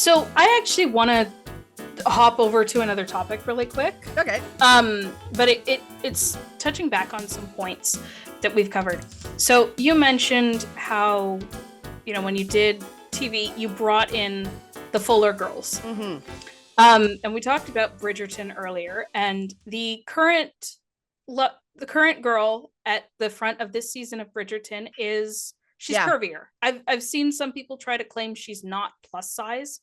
So I actually want to hop over to another topic really quick. Okay. But it's touching back on some points that we've covered. So you mentioned how, when you did TV, you brought in the Fuller Girls. Mm-hmm. And we talked about Bridgerton earlier, and the current girl at the front of this season of Bridgerton she's curvier. I've seen some people try to claim she's not plus size.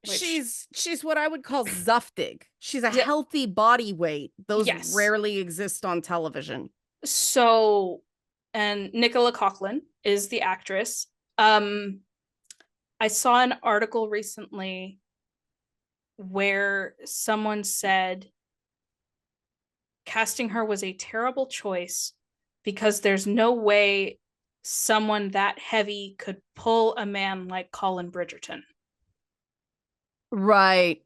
She's what I would call zuftig. She's a healthy body weight. Those rarely exist on television. So, and Nicola Coughlan is the actress. I saw an article recently where someone said casting her was a terrible choice because there's no way someone that heavy could pull a man like Colin Bridgerton. Right.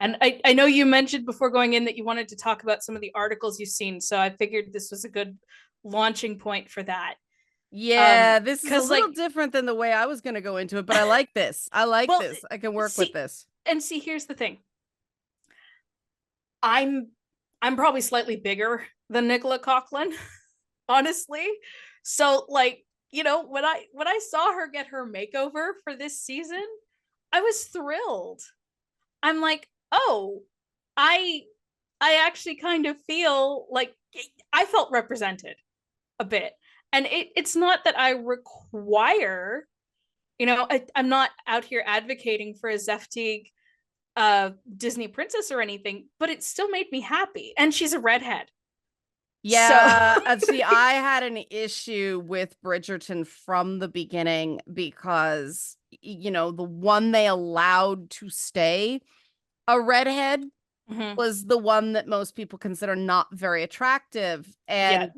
And I know you mentioned before going in that you wanted to talk about some of the articles you've seen, so I figured this was a good launching point for that. Yeah, this is a little different than the way I was going to go into it, but I like this. I like this. I can work with this. And see, here's the thing. I'm probably slightly bigger than Nicola Coughlan, honestly. So when I saw her get her makeover for this season, I was thrilled. I'm like, oh, I actually kind of feel like I felt represented a bit. And it's not that I require, I'm not out here advocating for a Zeftig Disney princess or anything, but it still made me happy. And she's a redhead. Yeah, see, I had an issue with Bridgerton from the beginning because, the one they allowed to stay a redhead was the one that most people consider not very attractive. And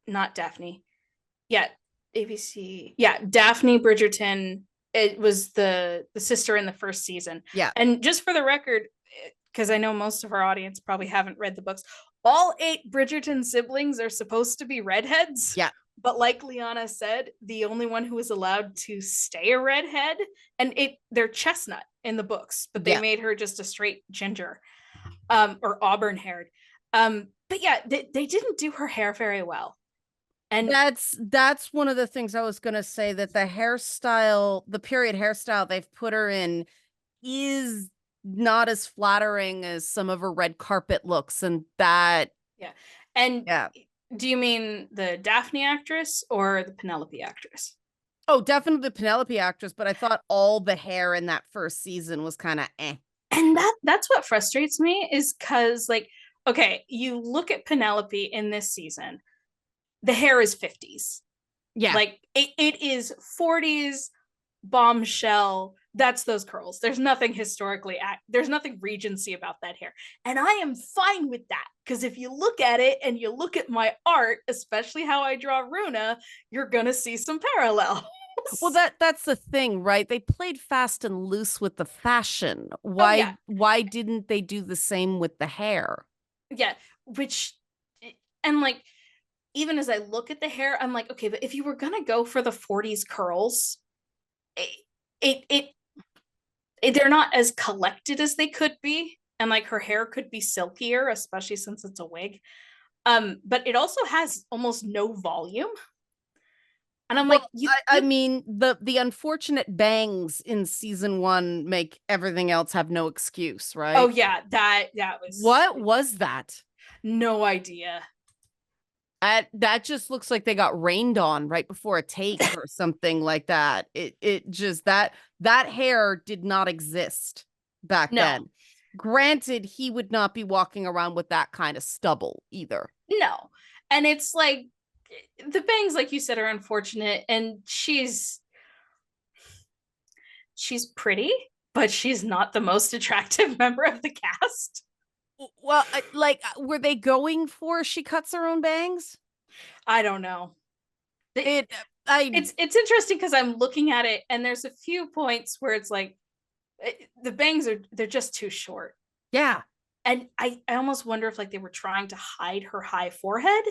not Daphne. Yeah, ABC. Yeah, Daphne Bridgerton. It was the sister in the first season. Yeah. And just for the record, because I know most of our audience probably haven't read the books, all 8 Bridgerton siblings are supposed to be redheads. Yeah. But like Liana said, the only one who was allowed to stay a redhead, and they're chestnut in the books, but they made her just a straight ginger, or auburn haired. But yeah, they didn't do her hair very well. And that's one of the things I was going to say, that the hairstyle, the period hairstyle they've put her in is not as flattering as some of her red carpet looks. And that. Yeah. And do you mean the Daphne actress or the Penelope actress? Oh, definitely the Penelope actress, but I thought all the hair in that first season was kind of eh. And that's what frustrates me, is because, okay, you look at Penelope in this season, the hair is 50s. Yeah. It is 40s bombshell. That's those curls. There's nothing there's nothing Regency about that hair. And I am fine with that, because if you look at it and you look at my art, especially how I draw Runa, you're going to see some parallels. Well, that's the thing, right? They played fast and loose with the fashion. Why didn't they do the same with the hair? Yeah, and even as I look at the hair, I'm like, okay, but if you were gonna go for the 40s curls, they're not as collected as they could be, and her hair could be silkier, especially since it's a wig. But it also has almost no volume. And I'm I mean, the unfortunate bangs in season 1 make everything else have no excuse, right? Oh yeah, that was. What was that? No idea. That just looks like they got rained on right before a take or something like that. It just that hair did not exist back then. Granted, he would not be walking around with that kind of stubble either. No. And it's the bangs, like you said, are unfortunate, and she's pretty, but she's not the most attractive member of the cast. Well, were they going for she cuts her own bangs? I don't know. It's interesting because I'm looking at it, and there's a few points where it's the bangs they're just too short. Yeah. And I almost wonder if they were trying to hide her high forehead.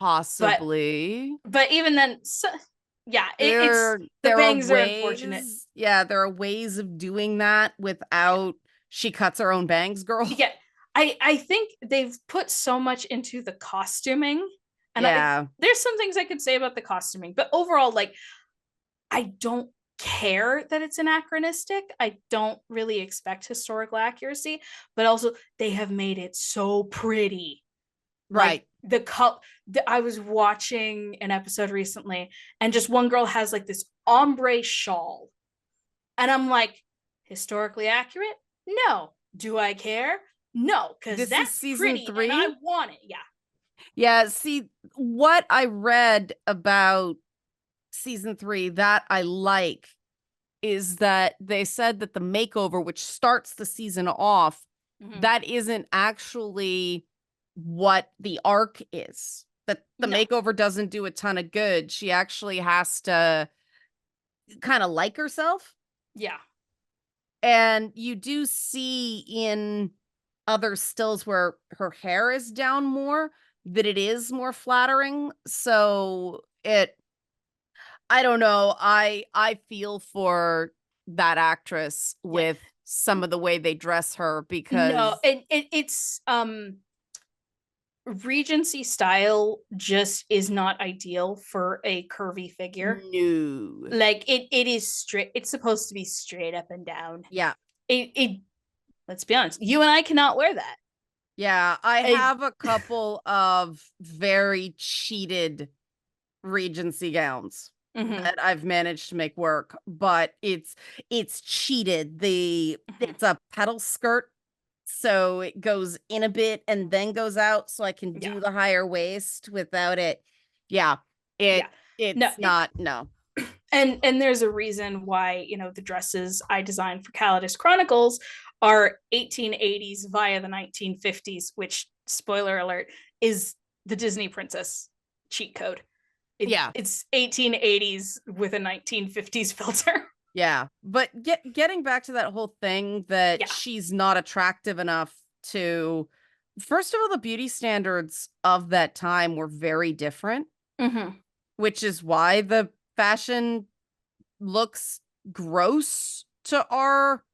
Possibly. But even then, Yeah, it's There the there are bangs are unfortunate. ways, yeah, there are ways of doing that without she cuts her own bangs, girl. Yeah, I think they've put so much into the costuming, and Yeah. there's some things I could say about the costuming, but overall, like, I don't care that it's anachronistic. I don't really expect historical accuracy, but also they have made it so pretty. Like Right. the cut, I was watching an episode recently, and just one girl has like this ombre shawl, and I'm like, historically accurate? No. Do I care? No, because This is that's season pretty and I 3. want it. Yeah. Yeah, see, what I read about season 3 that I like is that they said that the makeover, which starts the season off, Mhm. that isn't actually what the arc is. That the No. makeover doesn't do a ton of good. She actually has to kind of like herself. Yeah. And you do see in other stills where her hair is down more that it is more flattering. So I don't know. I feel for that actress Yeah. with some of the way they dress her No, because it's Regency style just is not ideal for a curvy figure. no. Like it is straight, it's supposed to be straight up and down. Yeah. It let's be honest, you and I cannot wear that. Yeah, I I, have a couple of very cheated Regency gowns mhm, that I've managed to make work, but it's cheated. mhm. It's a pedal skirt, so it goes in a bit and then goes out, so I can Yeah. do the higher waist without it. Yeah, Yeah. No, it's not, no. and there's a reason why, the dresses I designed for Calidus Chronicles are 1880s via the 1950s, which, spoiler alert, is the Disney princess cheat code. Yeah, It's 1880s with a 1950s filter. yeah. But getting back to that whole thing that Yeah. she's not attractive enough to, first of all, the beauty standards of that time were very different, Mm-hmm. which is why the fashion looks gross to our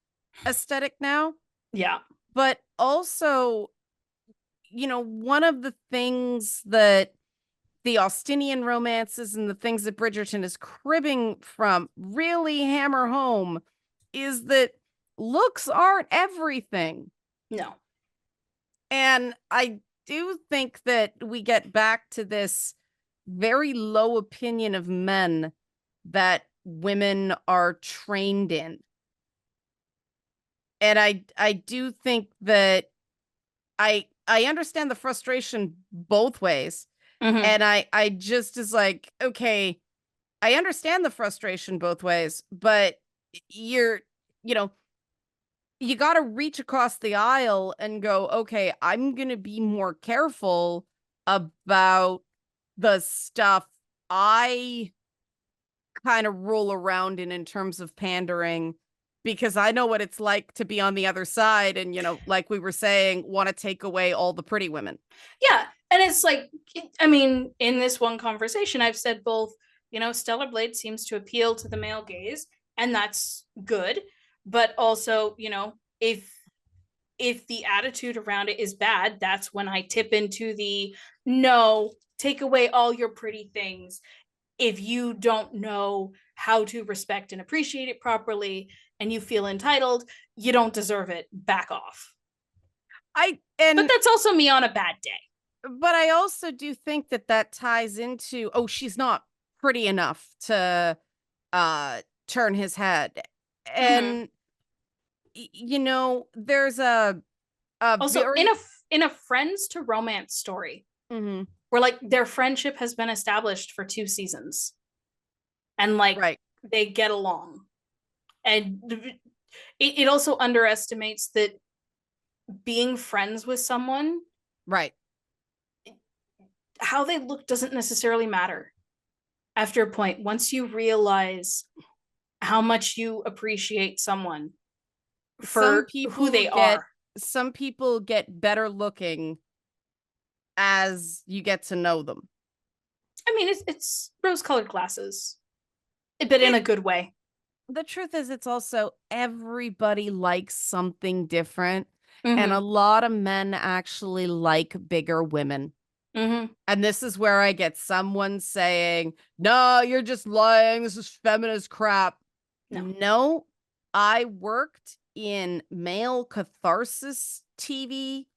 aesthetic now. Yeah. But also, one of the things that the Austinian romances and the things that Bridgerton is cribbing from really hammer home is that looks aren't everything. No. And I do think that we get back to this very low opinion of men that women are trained in. And I do think that I understand the frustration both ways. Mm-hmm. And I just is like, okay, I understand the frustration both ways, but you're, you know, you got to reach across the aisle and go, okay, I'm going to be more careful about the stuff I kind of roll around in terms of pandering because I know what it's like to be on the other side and, like we were saying, want to take away all the pretty women. Yeah. And it's like, I mean, in this one conversation, I've said both, Stellar Blade seems to appeal to the male gaze, and that's good. But also, if the attitude around it is bad, that's when I tip into the no, take away all your pretty things. If you don't know how to respect and appreciate it properly and you feel entitled, you don't deserve it. Back off. I But and that's also me on a bad day. But I also do think that that ties into, oh, she's not pretty enough to turn his head. Mm-hmm. And there's a Also, very in a friends to romance story, Mhm. where like their friendship has been established for 2 seasons, and like Right, they get along, and it also underestimates that being friends with someone, right. how they look doesn't necessarily matter after a point. Once you realize how much you appreciate someone Some for who people they get are. some people get better looking as you get to know them. I mean, it's rose colored glasses. but in It a good way. the truth is it's also everybody likes something different, and a Mhm. lot of men actually like bigger women. Mhm. And this is where I get someone saying, "No, you're just lying. This is feminist crap." No. No, I worked in male catharsis TV.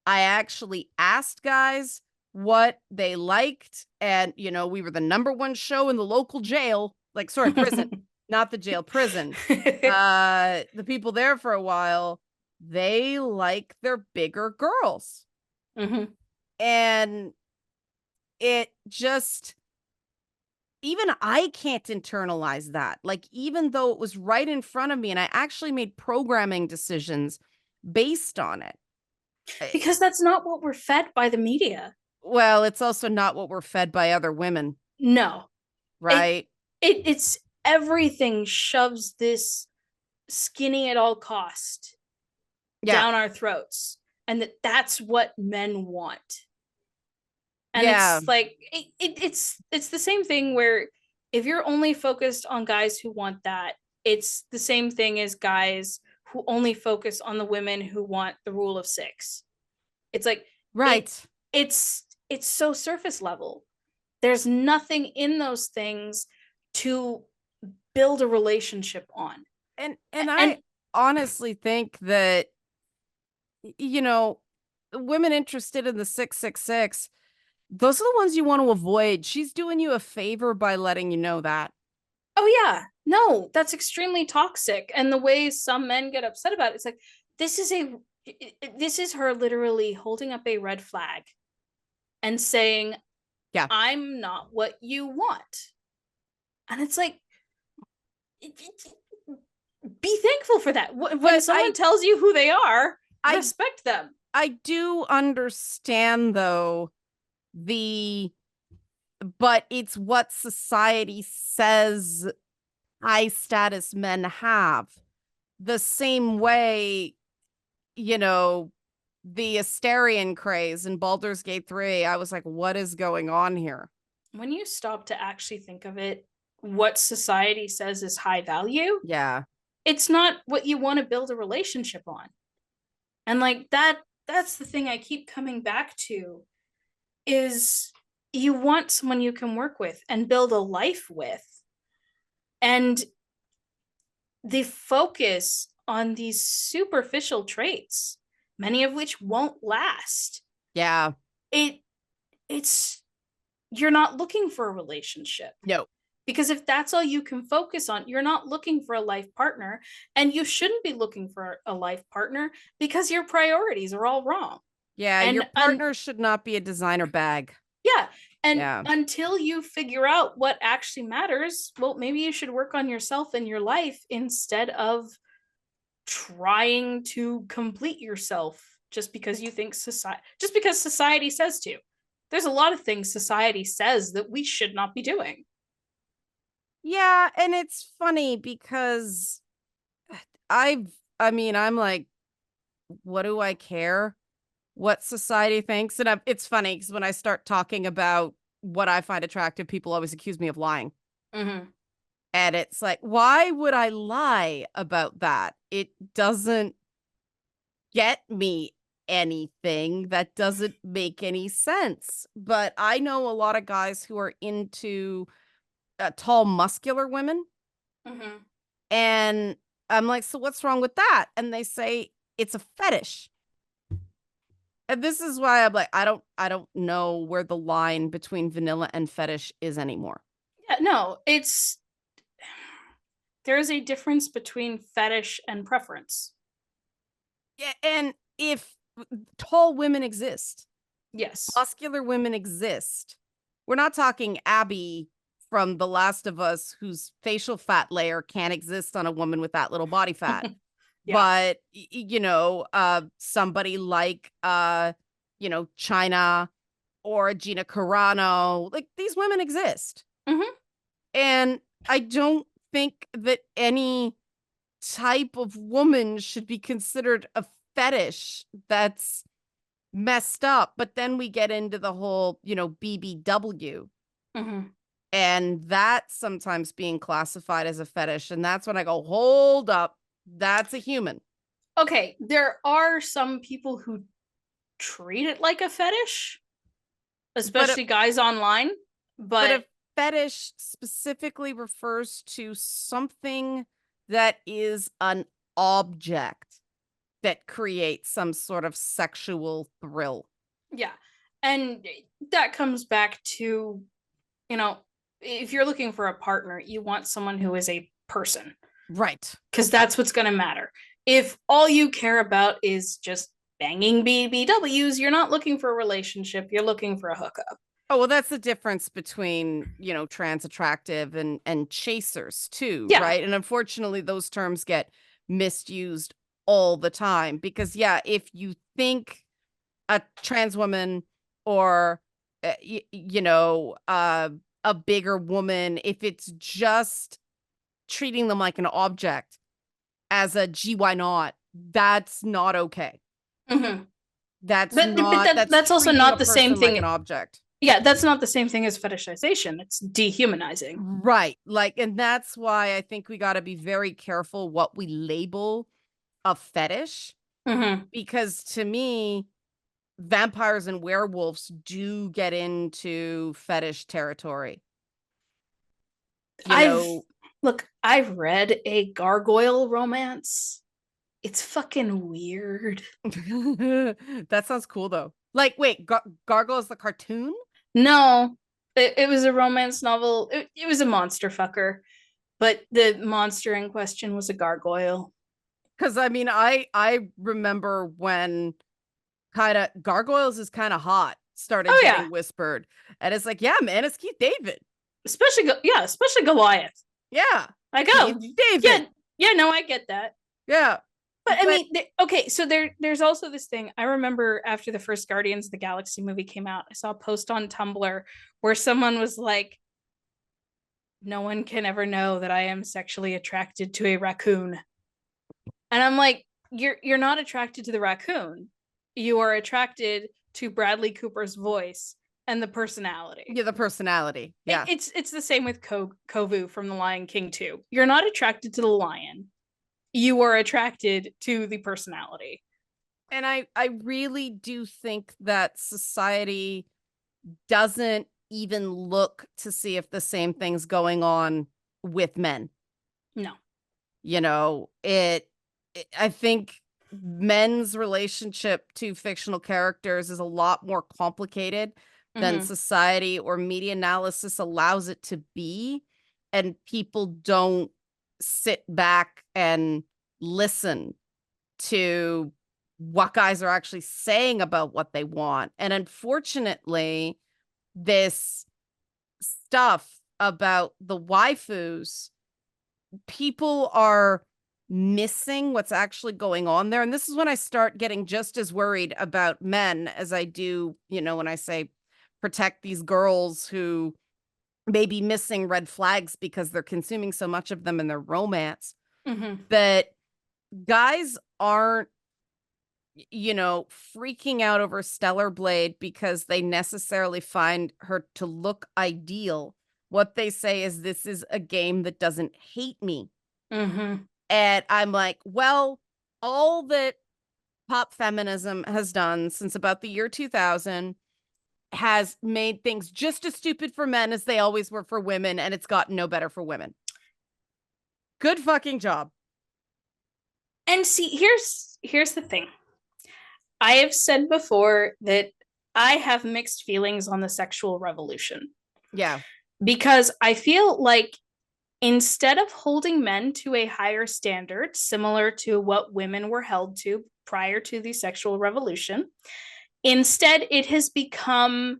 I actually asked guys what they liked. And, we were the number one show in the local jail. Like, sorry, prison, not the jail, prison. The people there for a while, they like their bigger girls. Mhm. And it just, even I can't internalize that. Like, even though it was right in front of me and I actually made programming decisions based on it. eh, Because that's not what we're fed by the media. Well, it's also not what we're fed by other women, No. It right? it's everything shoves this skinny at all cost Yeah. down our throats, and that's what men want. And Yeah. it's like it's the same thing where if you're only focused on guys who want that, it's the same thing as guys who only focus on the women who want the rule of six. It's like it Right. it's so surface level. There's nothing in those things to build a relationship on. And I And honestly think that you know, women interested in the 666, those are the ones you want to avoid. She's doing you a favor by letting you know that. oh yeah, no, that's extremely toxic. And the way some men get upset about it, it's like this is a this is her literally holding up a red flag and saying, Yeah. I'm not what you want. And it's like be thankful for that. When But someone tells you who they are, I respect them. I do understand though the but it's what society says high status men have. The same way, you know, the Asterian craze in Baldur's Gate 3, I was like, what is going on here? When you stop to actually think of it, what society says is high value, Yeah. it's not what you want to build a relationship on. And like that's the thing I keep coming back to is you want someone you can work with and build a life with. And the focus on these superficial traits, many of which won't last. Yeah. It it's you're not looking for a relationship. No. Because if that's all you can focus on, you're not looking for a life partner. And you shouldn't be looking for a life partner because your priorities are all wrong. Yeah, your And partner should not be a designer bag. yeah, and Yeah. until you figure out what actually matters, well, maybe you should work on yourself and your life instead of trying to complete yourself just because you think just because society says to. There's a lot of things society says that we should not be doing. Yeah, and it's funny because I've I mean, I'm like, what do I care what society thinks? And it's funny because when I start talking about what I find attractive, people always accuse me of lying. Mm-hmm. And it's like, why would I lie about that? It doesn't get me anything. That doesn't make any sense. But I know a lot of guys who are into tall, muscular women. Mm-hmm. And I'm like, so what's wrong with that? And they say it's a fetish. And this is why I'm like, I don't know where the line between vanilla and fetish is anymore. Yeah, no, it's there is a difference between fetish and preference. Yeah, and if tall women exist, Yes. muscular women exist. We're not talking Abby from The Last of Us, whose facial fat layer can't exist on a woman with that little body fat. Yeah. But somebody like China or Gina Carano, like these women exist. Mm-hmm. And I don't think that any type of woman should be considered a fetish. That's messed up. But then we get into the whole, BBW. Mm-hmm. And that's sometimes being classified as a fetish. And that's when I go, hold up, that's a human. Okay, there are some people who treat it like a fetish, But a, especially guys online. but But a fetish specifically refers to something that is an object that creates some sort of sexual thrill. yeah, and that comes back to, you know, if you're looking for a partner, you want someone who is a person, Right. because that's what's going to matter. If all you care about is just banging BBWs, you're not looking for a relationship, you're looking for a hookup. Oh, well, that's the difference between, trans attractive and chasers too, Yeah. right? And unfortunately, those terms get misused all the time because, yeah, if you think a trans woman or, a bigger woman, if it's just treating them like an object as a gee, why not? That's not okay. Mm-hmm. That's But not, that's that's also treating a not the same person like thing. an object. Yeah, that's not the same thing as fetishization. It's dehumanizing. Right. Like, and that's why I think we got to be very careful what we label a fetish Mm-hmm. because to me, vampires and werewolves do get into fetish territory. You I've know, I've read a gargoyle romance. It's fucking weird. that sounds cool though. Like, wait, Gargoyle is the cartoon? No, it was a romance novel. It was a monster fucker, but the monster in question was a gargoyle. Because I mean, I remember when kind of gargoyles is kind of hot started Oh yeah, getting whispered, and it's like, yeah, man, it's Keith David. especially Goliath. Yeah, Like, Keith oh yeah, David. yeah, no, I get that. Yeah, But I but mean, okay, so there's also this thing. I remember after the first Guardians of the Galaxy movie came out, I saw a post on Tumblr where someone was like, "No one can ever know that I am sexually attracted to a raccoon," and I'm like, "You're not attracted to the raccoon. You are attracted to Bradley Cooper's voice and the personality." yeah, the personality. Yeah. It's the same with Kovu from The Lion King too. You're not attracted to the lion. You are attracted to the personality. And I really do think that society doesn't even look to see if the same thing's going on with men. No. I think men's relationship to fictional characters is a lot more complicated than Mm-hmm. society or media analysis allows it to be. And people don't sit back and listen to what guys are actually saying about what they want. And unfortunately, this stuff about the waifus, people are missing what's actually going on there. And this is when I start getting just as worried about men as I do, when I say protect these girls who may be missing red flags because they're consuming so much of them in their romance. Mm-hmm. That guys aren't, freaking out over Stellar Blade because they necessarily find her to look ideal. What they say is, this is a game that doesn't hate me. Mm-hmm. And I'm like, well, all that pop feminism has done since about the year 2000 has made things just as stupid for men as they always were for women, and it's gotten no better for women. Good fucking job. And see, here's the thing. I have said before that I have mixed feelings on the sexual revolution Yeah. because I feel like instead of holding men to a higher standard, similar to what women were held to prior to the sexual revolution, instead it has become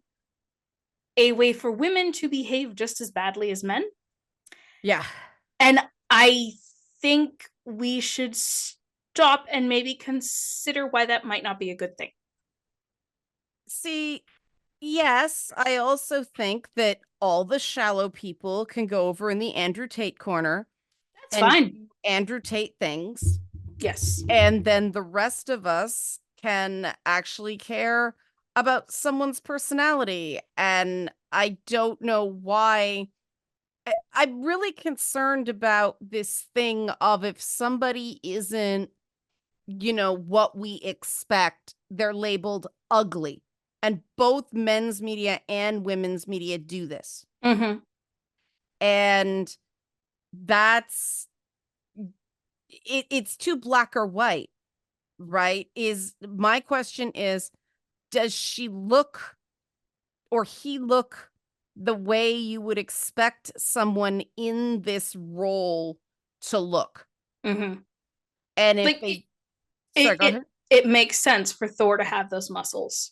a way for women to behave just as badly as men. Yeah. And I think we should stop and maybe consider why that might not be a good thing. See, yes, I also think that all the shallow people can go over in the Andrew Tate corner That's and fine. do Andrew Tate things. Yes. And then the rest of us can actually care about someone's personality. And I don't know why I'm really concerned about this thing of if somebody isn't, what we expect, they're labeled ugly. And both men's media and women's media do this. Mm-hmm. And that's it's too black or white, right? Is my question is, does she look or he look the way you would expect someone in this role to look? Mm-hmm. And if Like they it, sorry, go it ahead. it makes sense for Thor to have those muscles.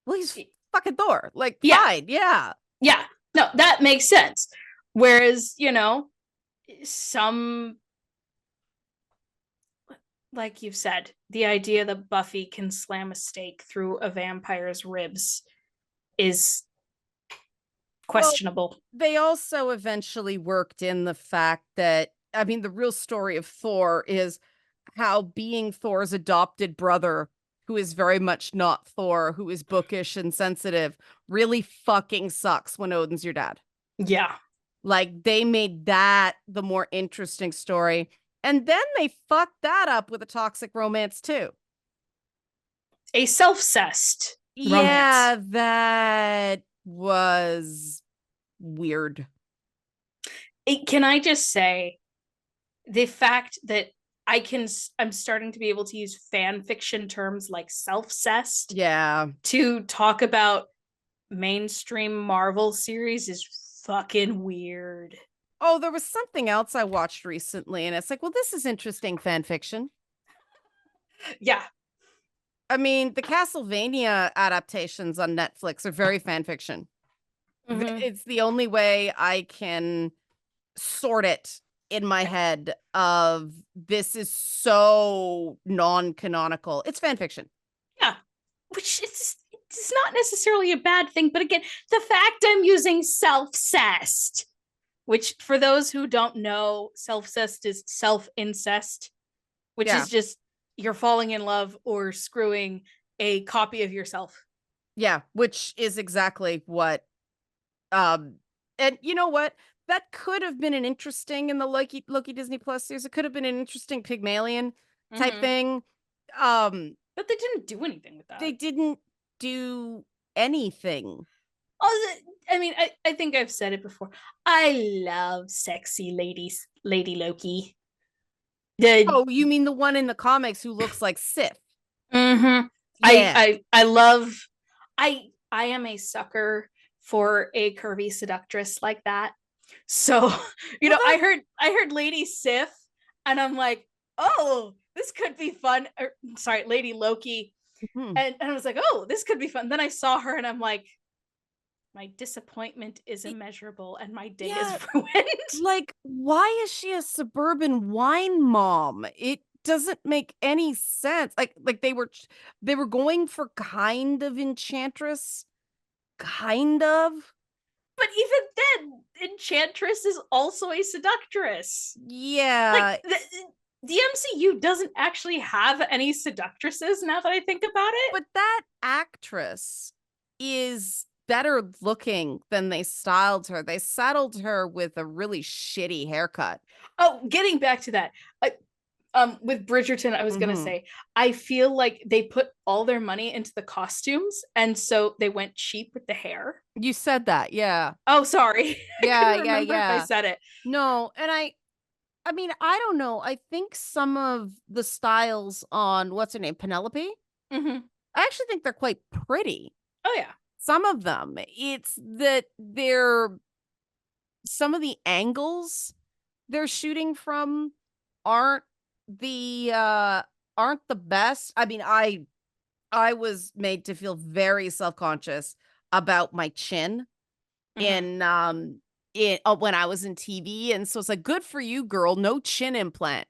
Well, he's Y- fucking Thor. Like, Yeah, fine, yeah. yeah. No, that makes sense. Whereas, some, like you've said, the idea that Buffy can slam a stake through a vampire's ribs is Well, questionable. they also eventually worked in the fact that, I mean, the real story of Thor is how being Thor's adopted brother, who is very much not Thor, who is bookish and sensitive, really fucking sucks when Odin's your dad. Yeah. Like, they made that the more interesting story. And then they fucked that up with a toxic romance, too. A self-cessed romance. Yeah, that was weird. Can I just say the fact that I'm starting to be able to use fan fiction terms like self-cessed Yeah. to talk about mainstream Marvel series is fucking weird. Oh, there was something else I watched recently, and it's like, well, this is interesting fan fiction. Yeah. I mean, the Castlevania adaptations on Netflix are very fan fiction. Mm-hmm. It's the only way I can sort it in my head of this is so non-canonical. It's fan fiction. Yeah. Which it's not necessarily a bad thing, but again, the fact I'm using self-cessed, which for those who don't know, self-cessed is self-incest, which Yeah. is just you're falling in love or screwing a copy of yourself. Yeah, which is exactly what um and you know what? That could have been an interesting in the Loki Disney Plus series. It could have been an interesting Pygmalion type Mm-hmm. thing. Um But they didn't do anything with they that. didn't do anything. Also, I mean, I think I've said it before. I love sexy ladies, Lady Loki. The Oh, you mean the one in the comics who looks like Sif? mm-hmm. Yeah. I love I am a sucker for a curvy seductress like that. So, Well, that I heard Lady Sif and I'm like, "Oh, this could be fun." Sorry, Lady Loki. mhm. And I was like, "Oh, this could be fun." Then I saw her and I'm like, my disappointment is Y- immeasurable and my day is Yeah, ruined. like why is she a suburban wine mom? It doesn't make any sense. Like they were going for kind of enchantress, kind of. But even then, Enchantress is also a seductress. Like Yeah, the MCU doesn't actually have any seductresses now that I think about it. but that actress is better looking than they styled her. They saddled her with a really shitty haircut. Oh, getting back to that. With Bridgerton, I was gonna Mhm. say, I feel like they put all their money into the costumes, and so they went cheap with the hair. You said that, yeah. Oh, sorry. I Yeah, couldn't yeah, remember if I yeah. said it. No, and I mean, I don't know. I think some of the styles on what's her name, Penelope, Mm-hmm. I actually think they're quite pretty. Oh yeah. Some of them. It's that they're some of the angles they're shooting from aren't the best. I mean, I was made to feel very self-conscious about my chin Mm-hmm. when I was in TV, and so it's like, good for you, girl, no chin implant.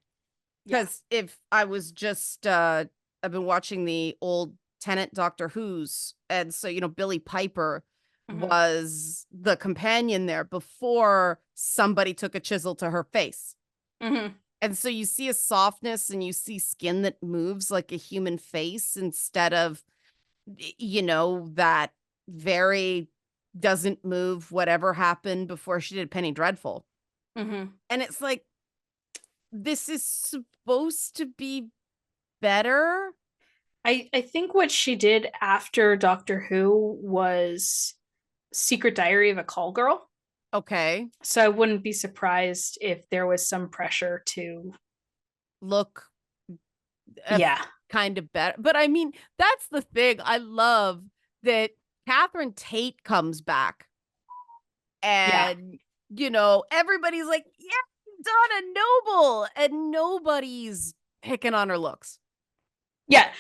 Yeah. Because if I was just I've been watching the old Tenant Doctor Who's, and so Billy Piper Mm-hmm. was the companion there before somebody took a chisel to her face. Mm-hmm. And so you see a softness and you see skin that moves like a human face instead of that very doesn't move whatever happened before she did Penny Dreadful. Mm-hmm. And it's like, this is supposed to be better. I think what she did after Doctor Who was Secret Diary of a Call Girl. Okay. So I wouldn't be surprised if there was some pressure to, Look yeah, kind of better. But I mean, that's the thing. I love that Catherine Tate comes back yeah, and, everybody's like, yeah, Donna Noble. And nobody's picking on her looks. yeah.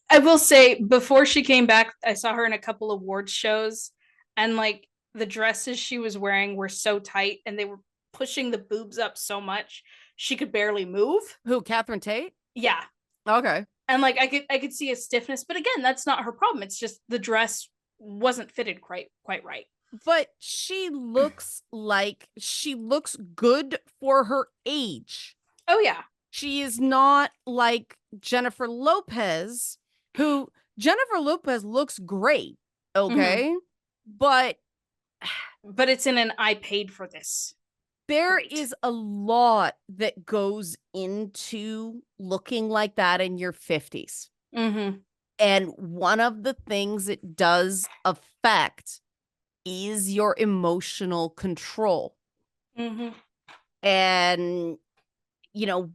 I will say before she came back, I saw her in a couple of awards shows, and like the dresses she was wearing were so tight, and they were pushing the boobs up so much she could barely move. Who, Catherine Tate? Yeah, Okay. and like I could see a stiffness, but again, that's not her problem. It's just the dress wasn't fitted quite right. But she looks good for her age. Oh yeah. She is not like Jennifer Lopez, who Jennifer Lopez looks great, Mm-hmm. okay? But But it's in an I paid for this. there Great. is a lot that goes into looking like that in your 50s. Mm-hmm. And one of the things it does affect is your emotional control. Mm-hmm. And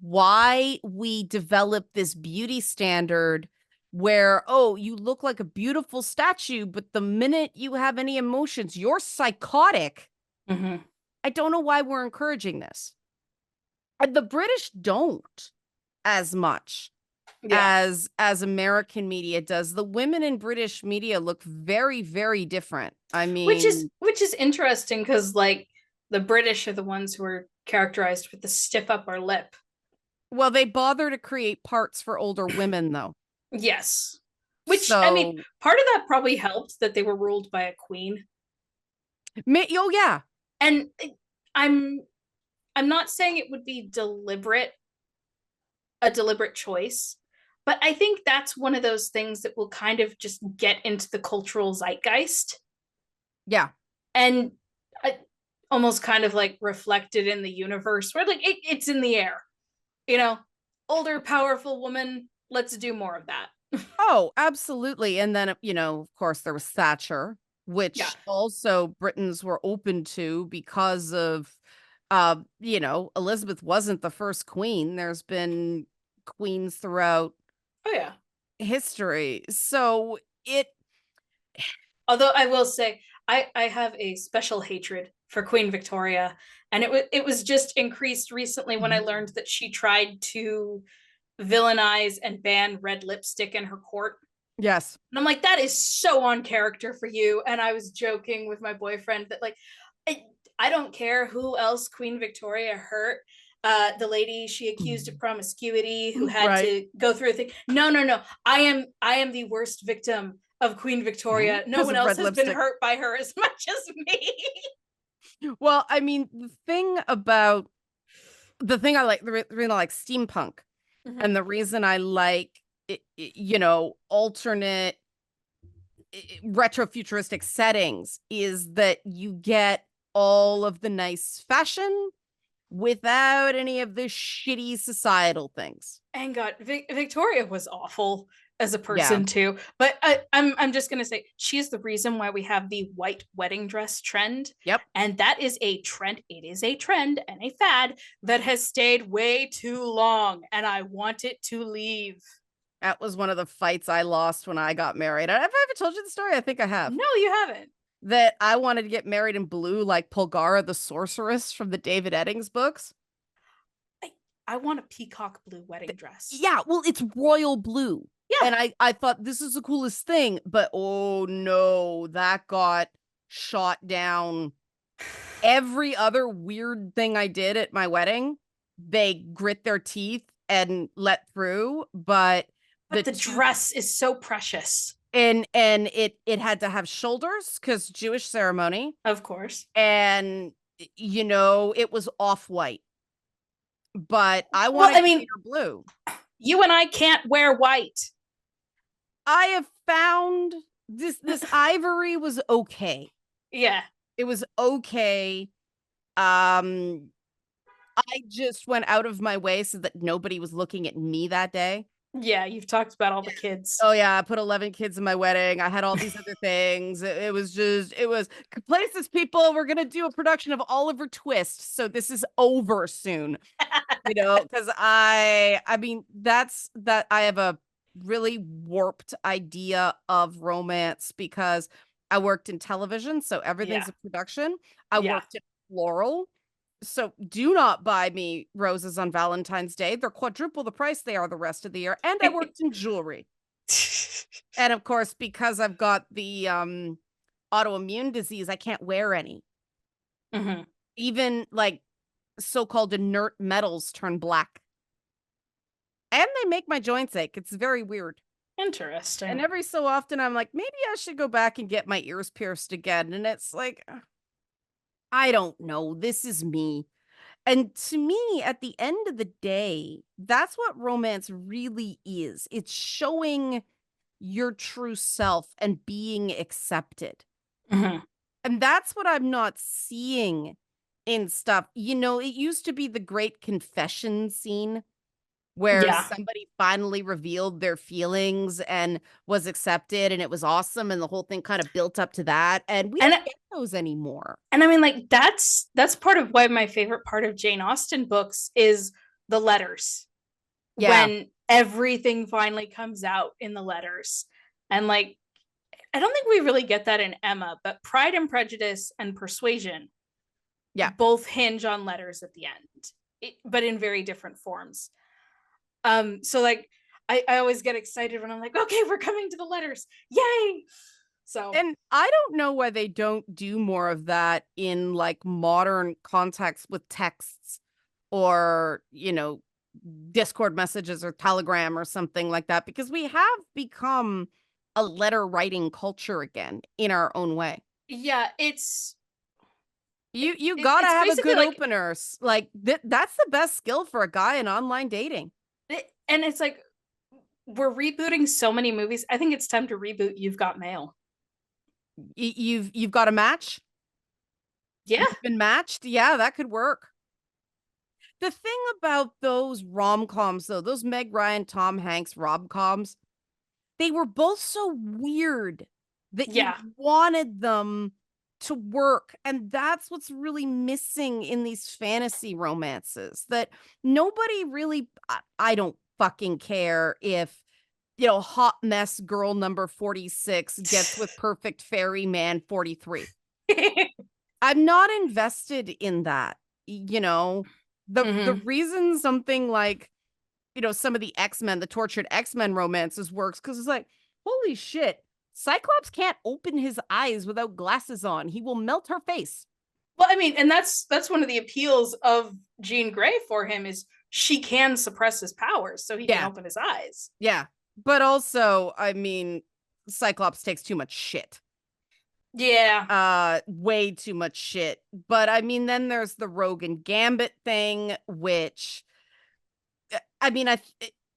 why we develop this beauty standard where, oh, you look like a beautiful statue, but the minute you have any emotions, you're psychotic. Mm-hmm. I don't know why we're encouraging this. And the British don't as much Yeah. as American media does. The women in British media look very, very different. I which is mean, which is interesting because like the British are the ones who are characterized with the stiff upper lip. well, they bother to create parts for older women, though. Yes. Which I mean, So, part of that probably helped that they were ruled by a queen. oh, yeah. And I'm I'm not saying it would be a deliberate choice, but I think that's one of those things that will kind of just get into the cultural zeitgeist Yeah. and almost kind of like reflected in the universe where like it's in the air, you know, older powerful woman, let's do more of that. Oh, absolutely. And then, of course, there was Thatcher, Yeah. which also Britons were open to because of, Elizabeth wasn't the first queen. There's been queens throughout Oh yeah. history. So it, Although I will say I have a special hatred for Queen Victoria, and it was just increased recently when I learned that she tried to villainize and ban red lipstick in her court. yes, And I'm like, that is so on character for you. And I was joking with my boyfriend that like I, I don't care who else Queen Victoria hurt. The lady she accused of promiscuity who had right. to go through a thing. No, no, no. I am the worst victim of Queen Victoria. No Because one of else red has been lipstick. hurt by her as much as me. Well, I mean, the thing I like, the reason I like steampunk Mm-hmm. and the reason I like, alternate retro futuristic settings is that you get all of the nice fashion without any of the shitty societal things. And God, Victoria was awful as a Yeah. person too. But I'm just gonna say she's the reason why we have the white wedding dress trend, Yep. and that is a trend. It is a trend and a fad that has stayed way too long, and I want it to leave. That was one of the fights I lost when I got married. Have I ever told you the story? I think I have. No, you haven't. That I wanted to get married in blue like Polgara the sorceress from the David Eddings books. I want a peacock blue wedding dress. Yeah, well, it's royal blue. Yeah. And I thought this is the coolest thing, but oh no, that got shot down. Every other weird thing I did at my wedding, they grit their teeth and let through, but But the dress is so precious. and it had to have shoulders because Jewish ceremony, Of course. and it was off-white. But I Well, wanted I to mean, paint her blue. you and I can't wear white. I have found this ivory was okay. Yeah. It was okay. Um, I just went out of my way so that nobody was looking at me that day. Yeah, you've talked about all the kids. Oh yeah, I put 11 kids in my wedding. I had all these other things. It was places, people. We're gonna do a production of Oliver Twist, so this is over soon. You know, because I mean, that I have a really warped idea of romance because I worked in television, so Yeah. everything's a production. I Yeah. worked at Floral, so do not buy me roses on Valentine's Day. They're quadruple the price they are the rest of the year. And I worked in jewelry. And of course, because I've got the autoimmune disease, I can't wear any. Mhm. Even like so-called inert metals turn black. And they make my joints ache. It's very weird. And Interesting. every so often I'm like, maybe I should go back and get my ears pierced again. And it's like, I don't know. This is me. And to me, at the end of the day, that's what romance really is. It's showing your true self and being accepted. Mhm. And that's what I'm not seeing in stuff. You know, it used to be the great confession scene where Yeah. somebody finally revealed their feelings and was accepted and it was awesome and the whole thing kind of built up to that, and we And don't get those anymore. and I mean, like, that's part of why my favorite part of Jane Austen books is the letters. Yeah. When everything finally comes out in the letters. And like, I don't think we really get that in Emma, but Pride and Prejudice and Persuasion Yeah. both hinge on letters at the end, but in very different forms. So like I always get excited when I'm like, okay, we're coming to the letters. Yay. So And I don't know why they don't do more of that in like modern context with texts or, you know, Discord messages or Telegram or something like that, because we have become a letter writing culture again in our own way. yeah, You gotta it's have a basically good like opener. Like that's the best skill for a guy in online dating. and it's like we're rebooting so many movies. I think it's time to reboot You've Got Mail. You've got a match. Yeah. You've been matched. Yeah, that could work. The thing about those rom-coms though, those Meg Ryan, Tom Hanks rom-coms, they were both so weird that you Yeah. wanted them to work. And that's what's really missing in these fantasy romances, that nobody really, I don't fucking care if, you know, hot mess girl number 46 gets with perfect fairy man 43. I'm not invested in that. You know, the Hmm. reason something like, you know, some of the X-Men, the tortured X-Men romances works because it's like, holy shit, Cyclops can't open his eyes without glasses on. He will melt her face. Well, I mean, and that's one of the appeals of Jean Grey for him is she can suppress his powers so he can Yeah, open his eyes. yeah. But also, I mean, Cyclops takes too much shit. Yeah. Way too much shit. But I mean, then there's the Rogue and Gambit thing, which I mean,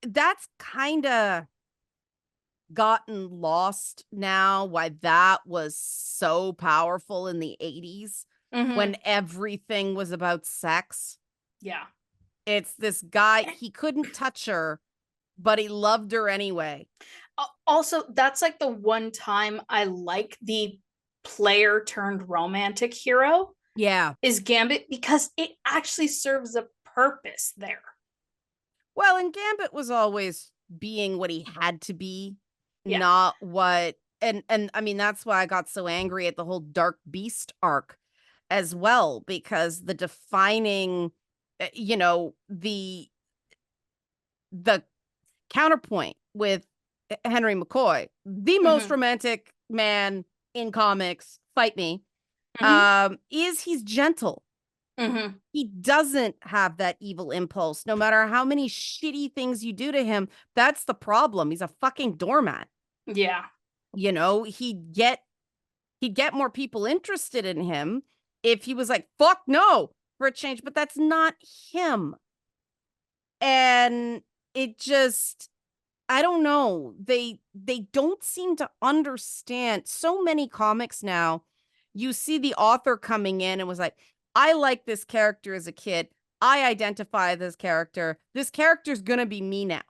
that's kind of gotten lost now, why that was so powerful in the 80s when Hmm. everything was about sex. Yeah. It's this guy, he couldn't touch her, but he loved her anyway. Also, that's like the one time I like the player turned romantic hero Yeah. is Gambit because it actually serves a purpose there. Well, and Gambit was always being what he had to be, Yeah. not what, and I mean that's why I got so angry at the whole Dark Beast arc as well, because the defining, you know, the counterpoint with Henry McCoy, the most Hmm. romantic man in comics, fight me, Hmm. is he's gentle. Hmm. He doesn't have that evil impulse. No matter how many shitty things you do to him, that's the problem. He's a fucking doormat. Yeah. You know, he'd get more people interested in him if he was like, fuck no, for a change, but that's not him. And it just, I don't know. They don't seem to understand. So many comics now You see the author coming in and was like, I like this character as a kid. I identify this character. This character's going to be me now,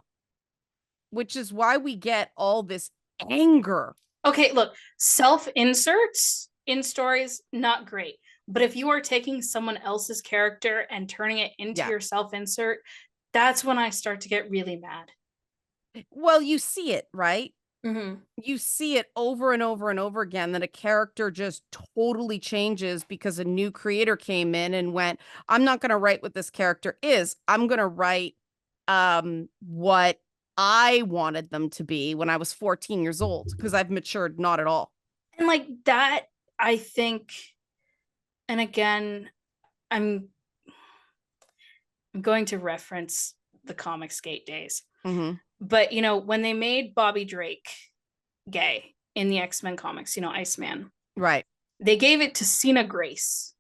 which is why we get all this anger. Okay, look, self-inserts in stories, not great. But if you are taking someone else's character and turning it into your self-insert, that's when I start to get really mad. Well, you see it, right? Mm-hmm. You see it over and over and over again that a character just totally changes because a new creator came in and went, I'm not going to write what this character is. I'm going to write what I wanted them to be when I was 14 years old, because I've matured not at all. And like that, I think, and again, I'm going to reference the Comicsgate days. Mm-hmm. But you know, when they made Bobby Drake gay in the X-Men comics, you know, Iceman, Right. they gave it to Cena Grace,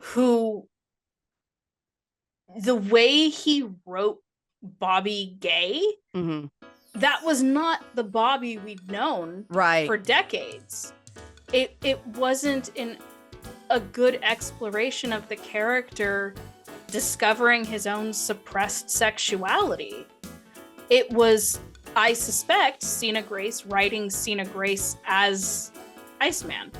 who, the way he wrote Bobby gay, Mm-hmm. that was not the Bobby we'd known Right. for decades. It wasn't a good exploration of the character discovering his own suppressed sexuality. It was, I suspect, Cena Grace writing Cena Grace as Iceman.